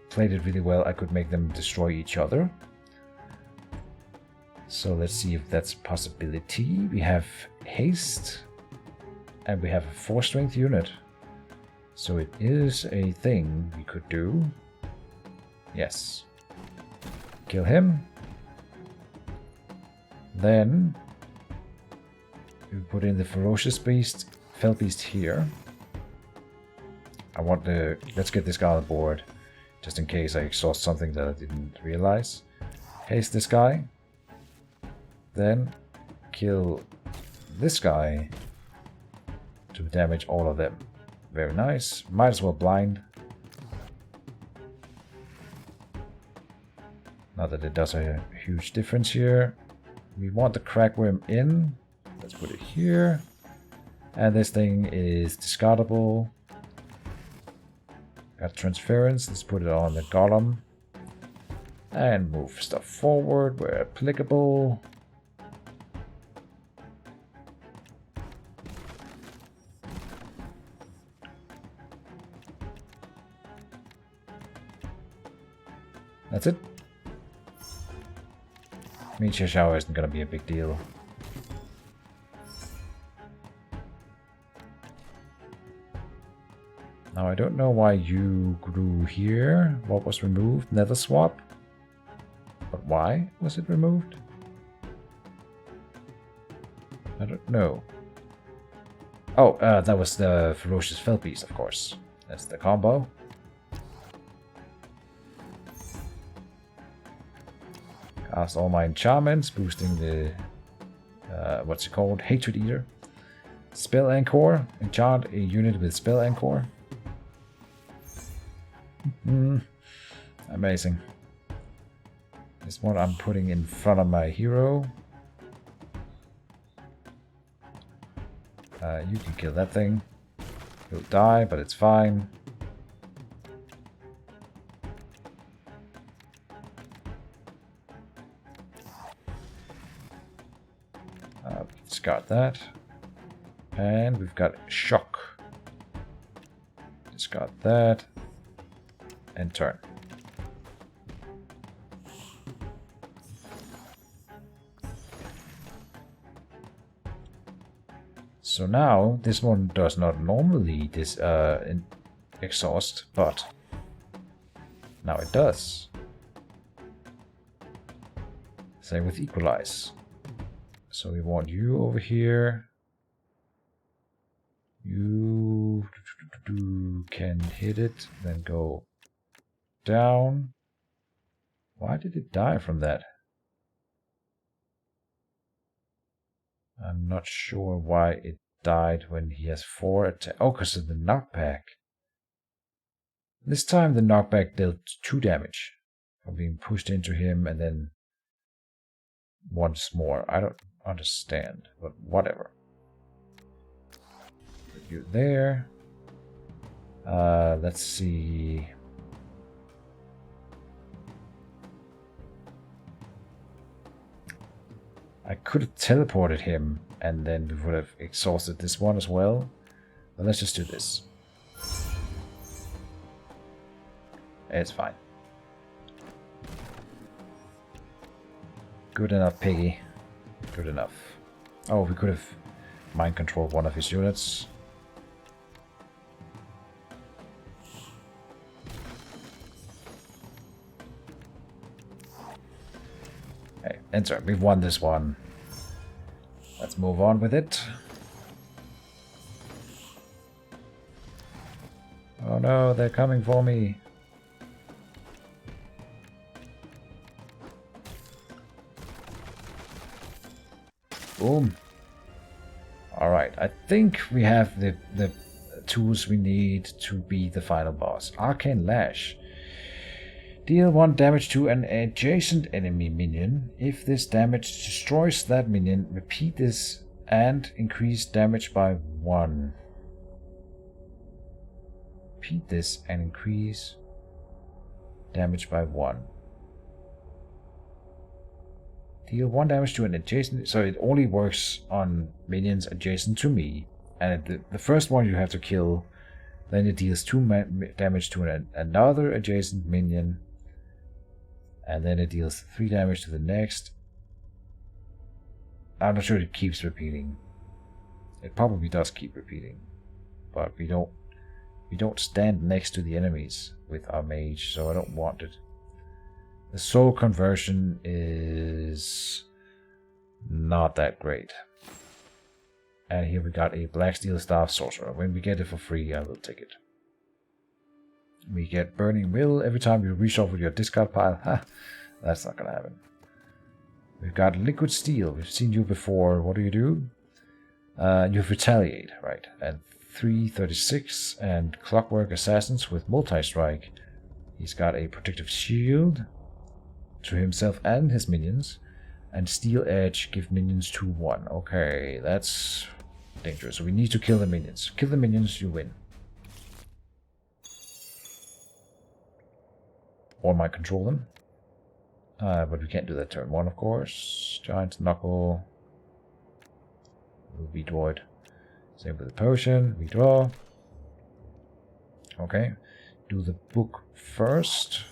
played it really well, I could make them destroy each other. So let's see if that's a possibility. We have haste, and we have a 4 strength unit. So it is a thing we could do. Yes. Kill him. Then we put in the ferocious beast, fell beast here. Let's get this guy on board, just in case I exhaust something that I didn't realize. Haste this guy. Then kill this guy to damage all of them. Very nice. Might as well blind. Not that it does a huge difference here. We want the crackworm in. Let's put it here. And this thing is discardable. Got transference. Let's put it on the golem. And move stuff forward where applicable. That's it. Meteor shower isn't going to be a big deal. Now I don't know why you grew here. What was removed? Nether swap? But why was it removed? I don't know. Oh, that was the ferocious fell beast, of course. That's the combo. Cast all my enchantments, boosting the what's it called? Hatred Eater. Spell Anchor. Enchant a unit with Spell Anchor. Amazing. This one I'm putting in front of my hero. You can kill that thing. He'll die, but it's fine. Discard that. And we've got shock. Discard that. And turn. So now, this one does not normally exhaust, but now it does. Same with equalize. So we want you over here. You can hit it, then go down. Why did it die from that? I'm not sure why it died when he has 4 attacks. Oh, because of the knockback. This time the knockback dealt 2 damage from being pushed into him and then once more. I don't understand, but whatever. Put you there. Let's see. I could have teleported him and then we would have exhausted this one as well. But let's just do this. It's fine. Good enough, Piggy. Good enough. Oh, we could have mind controlled one of his units. Hey, enter. We've won this one. Let's move on with it. Oh no, they're coming for me. Boom. Alright, I think we have the tools we need to be the final boss. Arcane Lash. Deal 1 damage to an adjacent enemy minion. If this damage destroys that minion, repeat this and increase damage by 1. Repeat this and increase damage by 1. Deal 1 damage to an adjacent... So it only works on minions adjacent to me. And the first one you have to kill, then it deals 2 damage to another adjacent minion. And then it deals 3 damage to the next. I'm not sure it keeps repeating. It probably does keep repeating. But we don't stand next to the enemies with our mage, so I don't want it. The soul conversion is not that great. And here we got a Black Steel Staff Sorcerer. When we get it for free, I will take it. We get Burning Will every time you reshuffle your discard pile. Ha! That's not gonna happen. We've got Liquid Steel. We've seen you before. What do? You Retaliate, right? And 336 and Clockwork Assassins with Multi-Strike. He's got a Protective Shield to himself and his minions. And Steel Edge, give minions 2/1. Okay, that's dangerous. So we need to kill the minions. Kill the minions, you win. Or might control them. But we can't do that turn 1, of course. Giant Knuckle. Will be Droid. Same with the potion. We draw. Okay. Do the book first.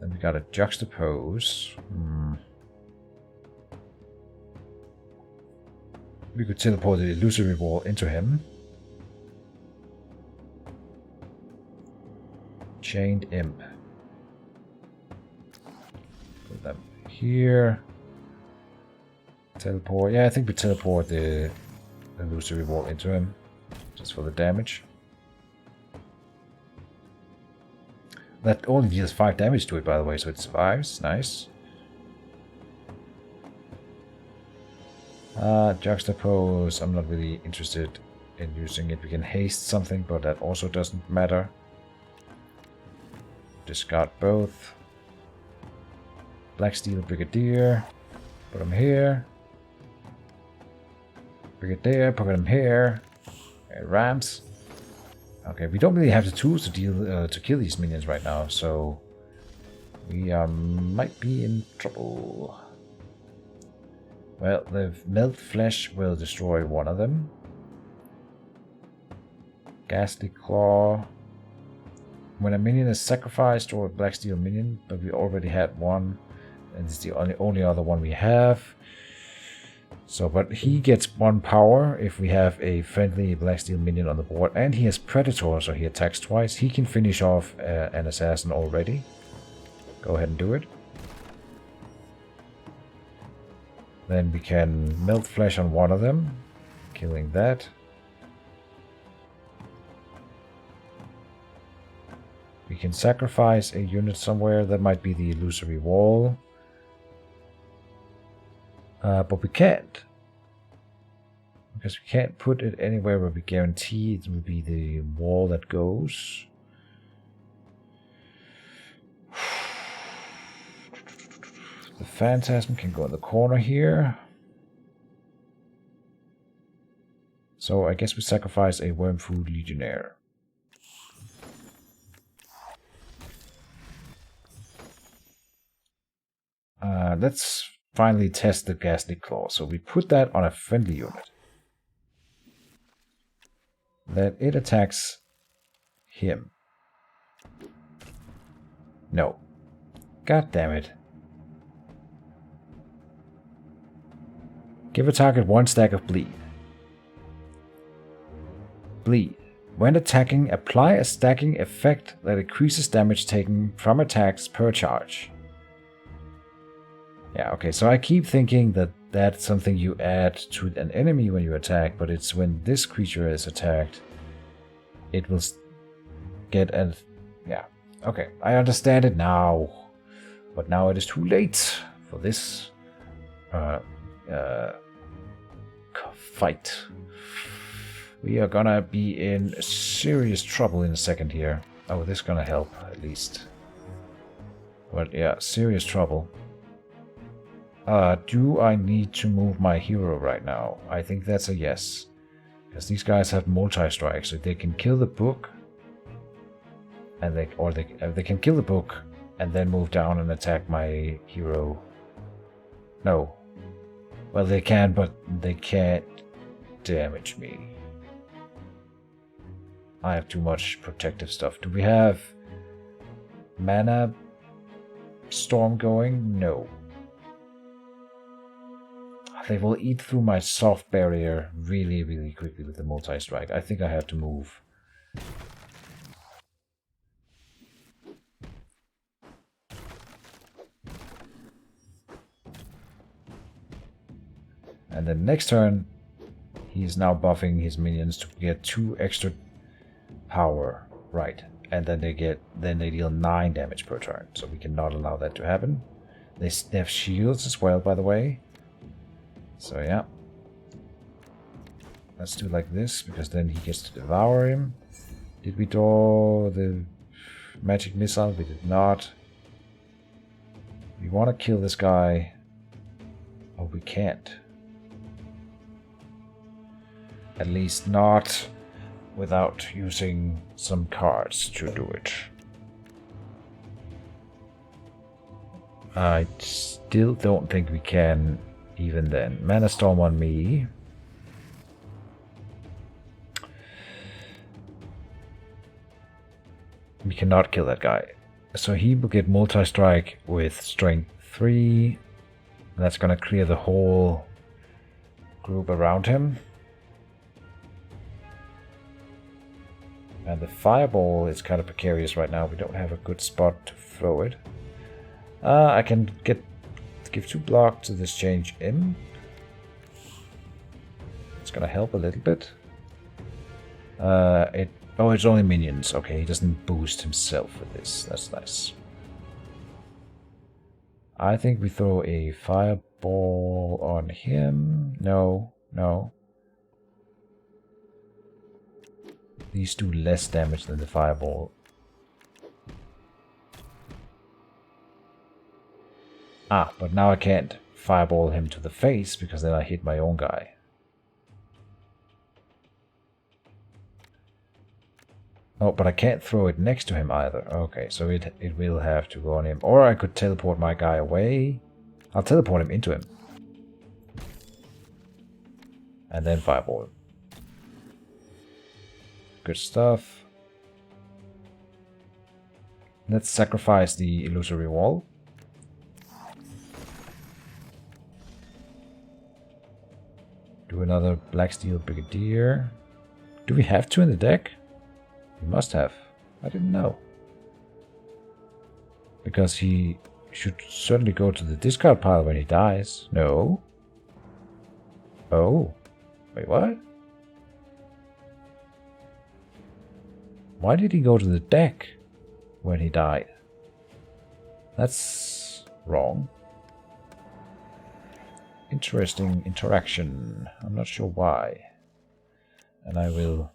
Then we gotta juxtapose. We could teleport the illusory wall into him. Chained Imp. Put them here. Teleport. Yeah, I think we teleport the illusory wall into him. Just for the damage. That only deals 5 damage to it, by the way, so it survives. Nice. Juxtapose. I'm not really interested in using it. We can haste something, but that also doesn't matter. Discard both. Black Steel Brigadier. Put him here. Brigadier, put him here. And Rams. Okay, we don't really have the tools to deal to kill these minions right now, so we might be in trouble. Well, the Melt Flesh will destroy one of them. Ghastly Claw. When a minion is sacrificed or a Black Steel minion, but we already had one, and it's the only other one we have. So, but he gets 1 power if we have a friendly Black Steel minion on the board, and he has Predator, so he attacks twice. He can finish off an assassin already. Go ahead and do it. Then we can Melt Flesh on one of them, killing that. We can sacrifice a unit somewhere. That might be the illusory wall. But we can't. Because we can't put it anywhere where we guarantee it will be the wall that goes. The Phantasm can go in the corner here. So I guess we sacrifice a Wormfood Legionnaire. Let's finally test the Ghastly Claw. So we put that on a friendly unit. Then it attacks him. No. God damn it. Give a target 1 stack of bleed. Bleed. When attacking, apply a stacking effect that increases damage taken from attacks per charge. Yeah, okay, so I keep thinking that that's something you add to an enemy when you attack, but it's when this creature is attacked, it will get a... Yeah, okay, I understand it now. But now it is too late for this fight. We are gonna be in serious trouble in a second here. Oh, this is gonna help, at least. But yeah, serious trouble. Do I need to move my hero right now? I think that's a yes. Because these guys have multi-strike, so they can kill the book. And they can kill the book and then move down and attack my hero. No. Well, they can, but they can't damage me. I have too much protective stuff. Do we have mana storm going? No. They will eat through my soft barrier really, really quickly with the multi-strike. I think I have to move. And then next turn, he is now buffing his minions to get 2 extra power. Right. And then they deal 9 damage per turn. So we cannot allow that to happen. They have shields as well, by the way. So yeah. Let's do it like this, because then he gets to devour him. Did we draw the magic missile? We did not. We want to kill this guy. Oh, we can't. At least not without using some cards to do it. I still don't think we can even then. Mana Storm on me. We cannot kill that guy. So he will get multi-strike with strength 3. That's gonna clear the whole group around him. And the fireball is kind of precarious right now. We don't have a good spot to throw it. I can give 2 block to this change in. It's gonna help a little bit. Oh, it's only minions. Okay, he doesn't boost himself with this. That's nice. I think we throw a fireball on him. No. These do less damage than the fireball. Ah, but now I can't fireball him to the face because then I hit my own guy. Oh, but I can't throw it next to him either. Okay, so it will have to go on him. Or I could teleport my guy away. I'll teleport him into him. And then fireball him. Good stuff. Let's sacrifice the illusory wall. Do another Black Steel Brigadier. Do we have 2 in the deck? We must have. I didn't know. Because he should certainly go to the discard pile when he dies. No. Oh. Wait, what? Why did he go to the deck when he died? That's wrong. Interesting interaction. I'm not sure why. And I will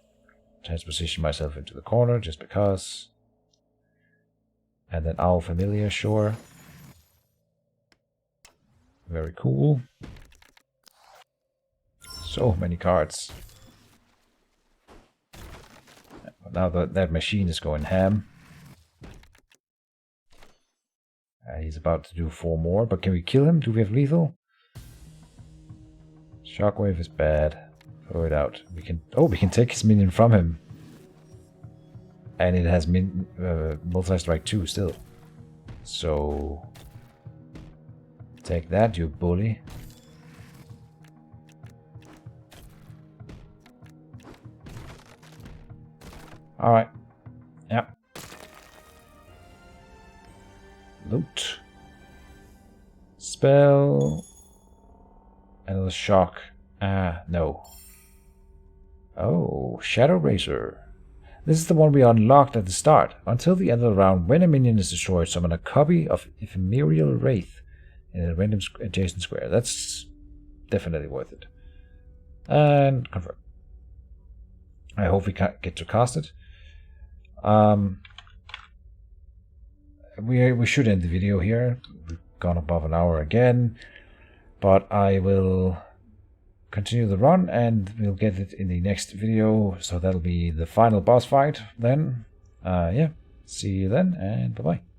transposition myself into the corner just because. And then Owl Familiar, sure. Very cool. So many cards. Now that machine is going ham. He's about to do 4 more, but can we kill him? Do we have lethal? Shockwave is bad. Throw it out. We can take his minion from him. And it has multi-strike 2 still. So take that, you bully. Alright. Yep. Loot. Spell. Another shock. No. Oh, Shadow Razor. This is the one we unlocked at the start. Until the end of the round, when a minion is destroyed, summon a copy of Ephemeral Wraith in a random adjacent square. That's definitely worth it. And confirm. I hope we can get to cast it. We should end the video here. We've gone above an hour again. But I will continue the run and we'll get it in the next video. So that'll be the final boss fight then. Yeah. See you then and bye-bye.